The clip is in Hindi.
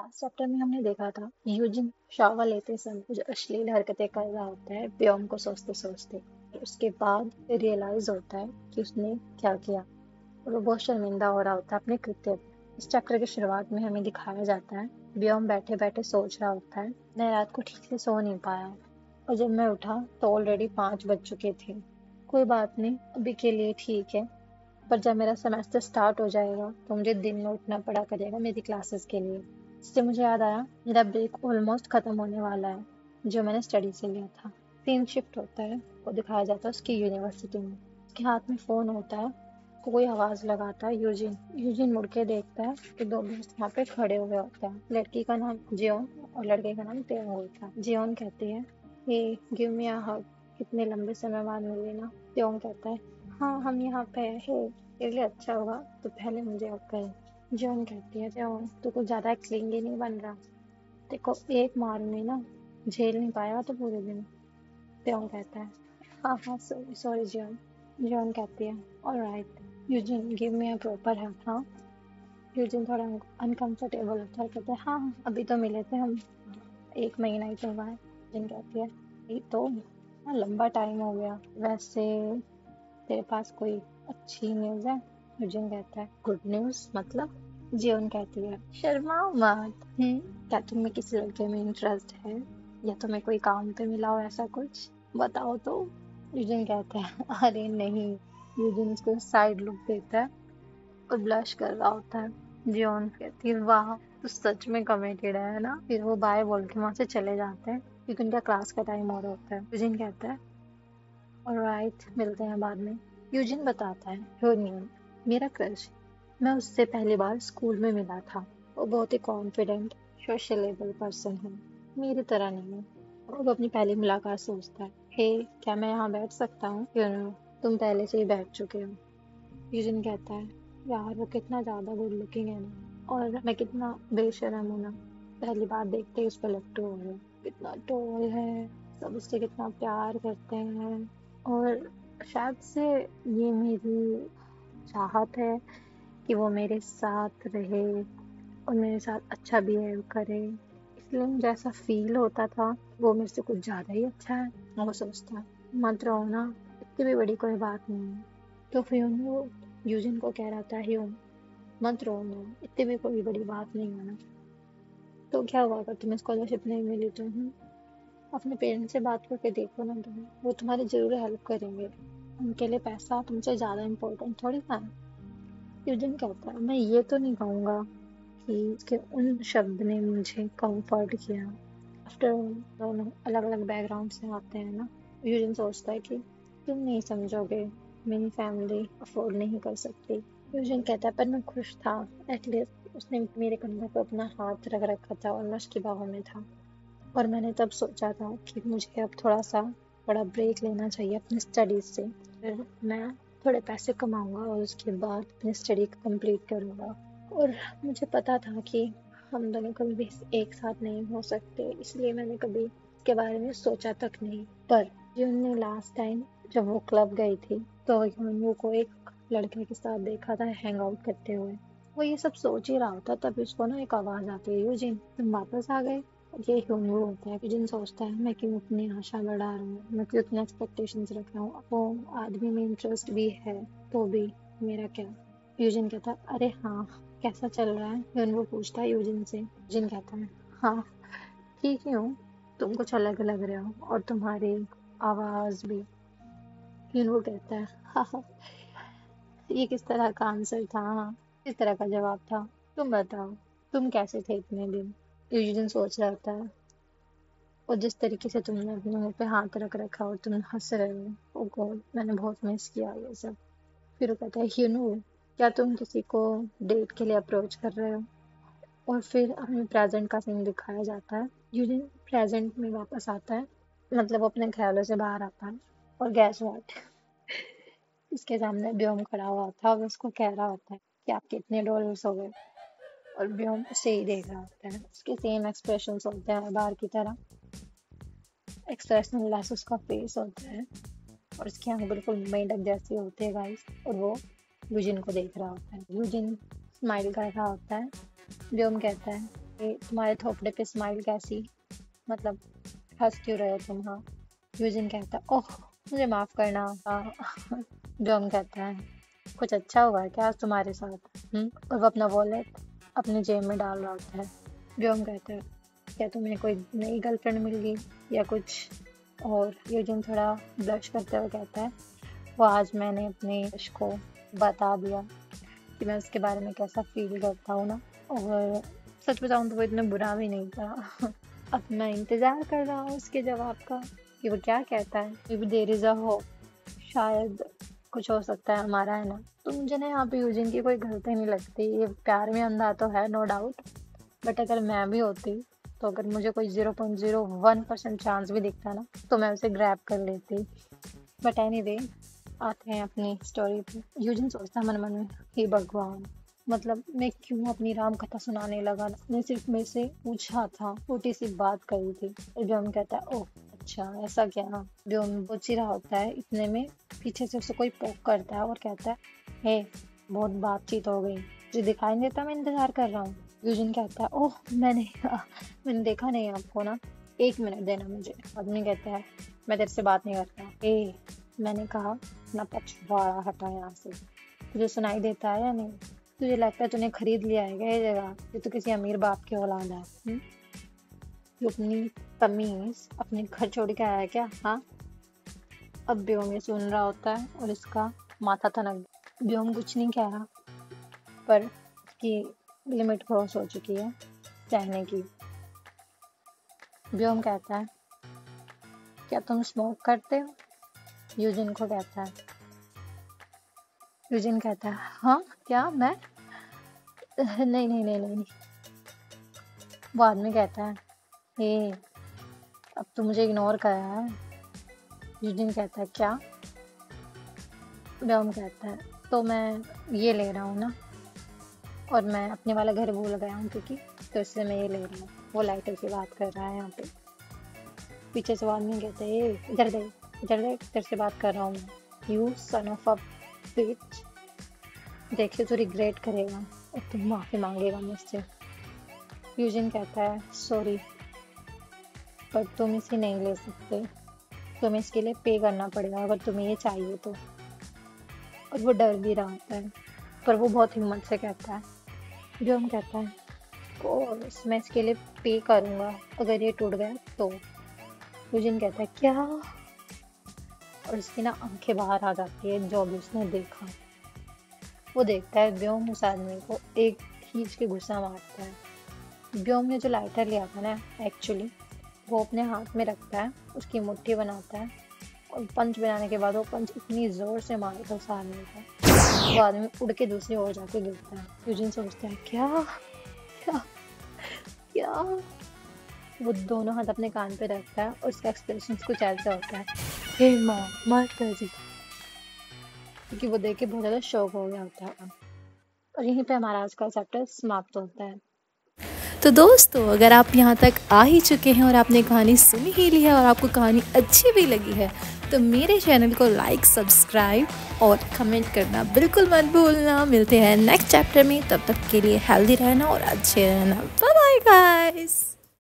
लास्ट चैप्टर में हमने देखा था यूजिन शावर लेते समय कुछ अश्लील हरकतें कर रहा होता है व्योम को सोचते सोचते। उसके बाद रियलाइज होता है कि उसने क्या किया और वो बहुत शर्मिंदा हो रहा होता है अपने कृत्य पर। इस चैप्टर की शुरुआत में हमें दिखाया जाता है व्योम बैठे बैठे सोच रहा होता है, मैं रात को ठीक से सो नहीं पाया और जब मैं उठा तो ऑलरेडी 5 बज चुके थे। कोई बात नहीं, अभी के लिए ठीक है, पर जब मेरा सेमेस्टर स्टार्ट हो जाएगा तो मुझे दिन में उठना पड़ा करेगा मेरी क्लासेस के लिए। इससे मुझे याद आया मेरा ब्रेक ऑलमोस्ट खत्म होने वाला है जो मैंने स्टडी से लिया था। सीन शिफ्ट होता है, वो दिखाया जाता है उसकी यूनिवर्सिटी में। उसके हाथ में फोन होता है, कोई आवाज लगाता है यूजिन। यूजिन मुड़ के देखता है तो 2 दोस्त वहाँ पे खड़े हुए होते हैं। लड़की का नाम जियोन और लड़के का नाम तेयंग होता है। जियोन कहती है, हे गिव मी अ हग, कितने लंबे समय बाद मिले ना। तेयंग कहता है, हाँ हम यहाँ पे है, तेरे लिए अच्छा होगा तो पहले मुझे हक करे। जियोन कहती है, जियोन तू कुछ ज्यादा क्लिंगी नहीं बन रहा, देखो एक मार में ना झेल नहीं पाया तो पूरे दिन। तेयंग कहता है, हाँ हाँ सॉरी सॉरी जियोन। जियोन कहती है, alright Eugene give me a proper hug. हाँ, यूजिन थोड़ा अनकंफर्टेबल होता है, कहता है हाँ हाँ, अभी तो मिले थे हम, 1 महीना ही तो हुआ है। यूजिन कहती है, ये तो लंबा टाइम हो गया। वैसे तेरे पास कोई अच्छी न्यूज़ है? यूजिन कहता है, गुड न्यूज़ मतलब? जियोन कहती है, शर्माओ मत। क्या तुम्हें किसी लड़के में इंटरेस्ट है या तुम्हें कोई काम पे मिला हो ऐसा कुछ? बताओ तो। यूजिन कहता है, अरे नहीं। यूजिन उसको साइड लुक देता है और ब्लश कर रहा होता है। जियोन कहती है, वाह तू सच में कमिटेड है ना। फिर वो बाय बोल के वहां से चले जाते हैं क्योंकि उनका क्लास का टाइम हो रहा होता है। यूजिन कहता है, ऑलराइट मिलते हैं बाद में। यूजिन बताता है, ह्योनियन मेरा क्रश, मैं उससे पहली बार स्कूल में मिला था। वो बहुत ही कॉन्फिडेंट सोशलेबल पर्सन है, मेरी तरह नहीं है। और वो अपनी पहली मुलाकात सोचता है, हे क्या मैं यहाँ बैठ सकता हूँ? ह्योनियन, तुम पहले से ही बैठ चुके हो। यूजिन कहता है, यार वो कितना ज्यादा गुड लुकिंग है ना, और मैं कितना बेशरम हूँ ना, पहली बार देखते ही उस पर लट्टू हो गए। कितना टोल है, सब उससे कितना प्यार करते हैं, और शायद से ये मेरी चाहत है कि वो मेरे साथ रहे और मेरे साथ अच्छा बिहेव करे, इसलिए मुझे ऐसा फील होता था वो मेरे से कुछ ज्यादा ही अच्छा है। वो सोचता है, मत रहो ना, इतनी भी बड़ी कोई बात नहीं है। तो फिर वो यूजिन को कह रहा था, ह्यूम मत रो ना, इतनी भी कोई बड़ी बात नहीं है ना। तो क्या हुआ अगर तुम्हें स्कॉलरशिप नहीं मिली तो? अपने पेरेंट्स से बात करके देखो ना, तुम्हें वो तुम्हारी जरूर हेल्प करेंगे, उनके लिए पैसा तुमसे ज्यादा इम्पोर्टेंट थोड़ी ना है। यूजिन कहता है, मैं ये तो नहीं कहूंगा कि उसके उन शब्द ने मुझे कंफर्ट किया। आफ्टर दोनों अलग अलग बैकग्राउंड से आते हैं ना। यूजिन सोचता है कि तुम नहीं समझोगे, मेरी फैमिली अफोर्ड नहीं कर सकती। यूजिन कहता है, पर मैं खुश था, एटलीस्ट उसने मेरे कंधे पर अपना हाथ रख रखा था और मैं उसकी बाहों में था। और मैंने तब सोचा था कि मुझे अब थोड़ा सा बड़ा ब्रेक लेना चाहिए अपनी स्टडीज से। फिर मैं थोड़े पैसे कमाऊंगा और उसके बाद अपनी स्टडी कंप्लीट करूंगा। और मुझे पता था कि हम दोनों कभी भी एक साथ नहीं हो सकते, इसलिए मैंने कभी इसके बारे में सोचा तक नहीं। पर जून ने लास्ट टाइम जब वो क्लब गई थी तो ह्यूनवू को एक लड़के के साथ देखा था हैंग आउट करते हुए। वो ये सब सोच ही रहा होता तब उसको ना एक आवाज आती है, यूजिन तुम वापस आ गए। ये ह्यूनवू होता है। यूजिन सोचता है, मैं क्यों अपनी आशा बढ़ा रहा हूँ, मैं क्यों इतने एक्सपेक्टेशंस रख रहा हूँ, वो आदमी में इंटरेस्ट भी है तो भी मेरा क्या। यूजिन कहता है, अरे हाँ कैसा चल रहा है? ह्यूनवू पूछता है यूजिन से। यूजिन कहता है, हाँ ठीक ही हूँ, तुम कुछ अलग लग रहे हो और तुम्हारी आवाज भी। ह्यूनवू कहता है, हाँ हाँ, ये किस तरह का आंसर था? हाँ, किस तरह का जवाब था? तुम बताओ, तुम कैसे थे इतने दिन? यूजिन सोच रहा होता है, और जिस तरीके से तुमने अपने मुंह पे हाथ रख रखा और तुम हंस रहे हो, ओ गॉड मैंने बहुत मिस किया ये सब। फिर वो कहता है, ह्यूनवू क्या तुम किसी को डेट के लिए अप्रोच कर रहे हो? और फिर हमें प्रेजेंट का सीन दिखाया जाता है। यूजिन प्रेजेंट में वापस आता है, मतलब वो अपने ख्यालों से बाहर आता है। और गैस व्हाट, उसके सामने ब्योम खड़ा हुआ था और उसको कह रहा होता है कि आपके इतने डॉलर्स हो गए। और ब्योम उसे ही देख रहा होता है, उसके सेम एक्सप्रेशन होते हैं बाहर की तरह, एक्सप्रेशन लेस उसका फेस होता है और उसकी आंख बिल्कुल मेंढक जैसी होती है गाइस। और वो यूजिन को देख रहा होता है। यूजिन स्माइल कर रहा होता है। व्योम कहता है, तुम्हारे थोपड़े पे स्माइल कैसी, मतलब हंस क्यों रहे हो तुम? हाँ। यूजिन कहता है, ओह मुझे माफ करना। जॉन कहता है, कुछ अच्छा हुआ है क्या आज तुम्हारे साथ? और वो अपना वॉलेट अपनी जेब में डाल रहा होता है। जॉन कहता है, क्या तुम्हें कोई नई गर्लफ्रेंड मिल गई या कुछ? और यूजिन थोड़ा ब्लश करते हुए कहता है, वो आज मैंने अपने यश को बता दिया कि मैं उसके बारे में कैसा फील करता हूँ ना। और सच बताऊँ तो वो इतना बुरा भी नहीं था। अब मैं इंतजार कर रहा हूँ उसके जवाब का कि वो क्या कहता है। Maybe there is a hope, शायद कुछ हो सकता है हमारा, है ना। तो मुझे ना यहाँ पे यूजिन की कोई गलती नहीं लगती। ये प्यार में अंधा तो है, नो डाउट, बट अगर मैं भी होती तो अगर मुझे कोई 0.01% चांस भी दिखता ना तो मैं उसे ग्रैब कर लेती। बट एनीवे, आते हैं अपनी स्टोरी पे। यूजिन सोचता मन मन में, हे भगवान, मतलब मैं क्यों अपनी राम कथा सुनाने लगा? मैं सिर्फ मेरे से पूछा था, छोटी सी बात कही थी। व्योम कहता है, ओह अच्छा ऐसा क्या? व्योम सोच ही रहा होता है, इतने में पीछे से उसे कोई पोक करता है और कहता है, हे बहुत बातचीत हो गई, तुझे दिखाई नहीं देता मैं इंतजार कर रहा हूँ? यूजिन कहता है, ओह मैंने देखा नहीं आपको ना, 1 मिनट देना मुझे। आदमी कहता है, मैं तेरे से बात नहीं करता। मैंने कहा अपना पछवाड़ा हटा यहाँ से। तुझे सुनाई देता है या नहीं? तुझे लगता है तूने खरीद लिया है क्या ये जगह? ये तो किसी अमीर बाप की औलाद है। तू अपनी तमीज अपने घर छोड़ के आया है क्या? हाँ। अब व्योम ये सुन रहा होता है और इसका माथा ठनक। व्योम कुछ नहीं कह रहा, पर उसकी लिमिट क्रॉस हो चुकी है कहने की। व्योम कहता है, क्या तुम स्मोक करते हो? यूजिन को कहता है। यूजिन कहता है, हाँ क्या मैं? नहीं नहीं नहीं नहीं नहीं। वो आदमी कहता है, हे अब तो मुझे इग्नोर कर रहा है। यूजिन कहता है, क्या? व्योम कहता है, तो मैं ये ले रहा हूँ ना, और मैं अपने वाला घर भूल गया हूँ क्योंकि, तो इसलिए मैं ये ले रहा हूँ। वो लाइटर की बात कर रहा है यहाँ पे। पीछे से वो आदमी कहता है, इधर देख तेरे से बात कर रहा हूँ मैं। यू सन ऑफ अ बिच, देखिए तो रिग्रेट करेगा और तुम माफी मांगेगा मुझसे। यूजिन कहता है, सॉरी पर तुम इसे नहीं ले सकते, तुम्हें इसके लिए पे करना पड़ेगा अगर तुम्हें ये चाहिए तो। और वो डर भी रहा होता है, पर वो बहुत हिम्मत से कहता है। जो हम कहता है, कोर्स मैं इसके लिए पे करूँगा अगर ये टूट गया तो। यूजिन कहता है, क्या? और उसकी ना आंखें बाहर आ जाती है जो अभी उसने देखा। वो देखता है व्योम उस आदमी को एक खींच के गुस्सा मारता है। व्योम ने जो लाइटर लिया था ना, एक्चुअली वो अपने हाथ में रखता है, उसकी मुट्ठी बनाता है और पंच बनाने के बाद वो पंच इतनी जोर से मारता है उस आदमी को, वो आदमी उड़ के दूसरी ओर जाके गिरता है। यूजिन सोचता है, क्या क्या क्या? वो दोनों हाथ अपने कान पे रखता है और उसका एक्सप्रेशन कुछ ऐसा होता है, हे माँ माता जी, क्योंकि वो देख के बहुत ज़्यादा शौक हो गया होता है। और यहीं पे हमारा आज का चैप्टर समाप्त होता है। तो दोस्तों, अगर आप यहाँ तक आ ही चुके हैं और आपने कहानी सुन ही ली है और आपको कहानी अच्छी भी लगी है, तो मेरे चैनल को लाइक, सब्सक्राइब और कमेंट करना बिल्कुल मत भूलना। मिलते हैं नेक्स्ट चैप्टर में, तब तक के लिए हेल्दी रहना और अच्छे रहना। Bye bye guys.